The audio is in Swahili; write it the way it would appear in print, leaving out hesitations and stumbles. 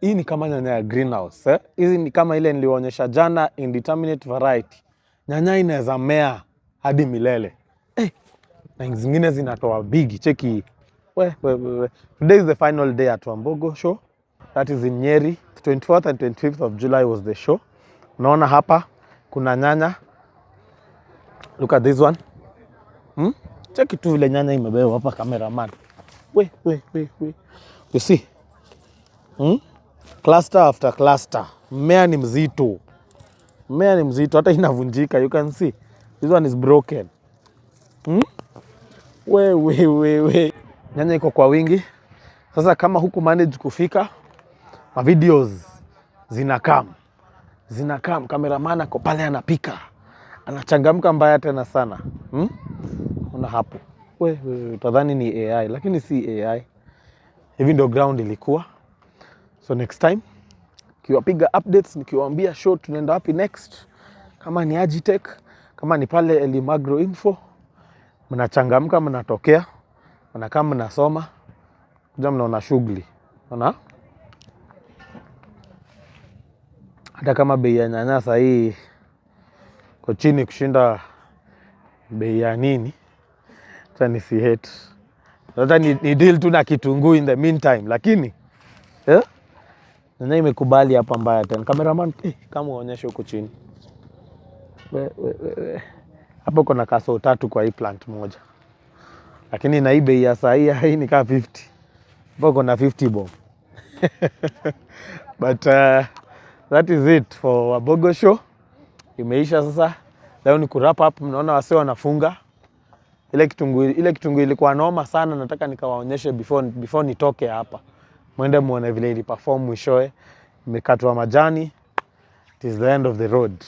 Hii ni kama nyanya ya greenhouse. Hizi ni kama ile nilionyesha jana, indeterminate variety. Nyanya inaweza mea hadi milele. Na zingine zinatoa bigi. Cheki. Today is the final day at Wambogo show. That is in Nyeri. 24th and 25th of July was the show. Unaona hapa kuna nyanya. Look at this one. Cheki tu vile nyanya imebeba hapa, cameraman. You see? Cluster after cluster. Mmea ni mzito. Mmea ni mzito, hata inavunjika. You can see. This one is broken. Nyanya iko kwa wingi. Sasa kama huku manage kufika, ma videos zinakam. Cameraman ako pale anapika. Anachangamka mbaya tena sana. Una hapo. Utadhani ni AI, lakini si AI. Hivi ndio ground ilikuwa. So next time, kiwapiga updates, nikiwaambia show tunaenda wapi next. Kama ni Agitech, kama ni pale Elimagro Info, mnachangamka, mnatokea, mnakaa mnasoma, kuja mnaona shughuli. Unaona? Hata kama bei ya nyanya sasa hii kwa chini kushinda bei ya nini, hata nisi hate. Hata ni deal tu na kitunguu in the meantime, lakini nyanya imekubali hapa mbaya tena. Cameraman, kama uonyeshe huko chini. Hapo kuna kaso 3 kwa hii plant moja. Lakini na hii bei ya saa hii ni kama 50. Hapo kuna 50 bob. But that is it for Wambogo show. Imeisha sasa. Leo ni kurap up. Mnaona wasee wanafunga. Ile kitunguu ilikuwa noma sana. Nataka nikawaonyeshe before nitoke hapa. Mwende muone vile ili perform mwishoe. Imekatwa majani. It is the end of the road.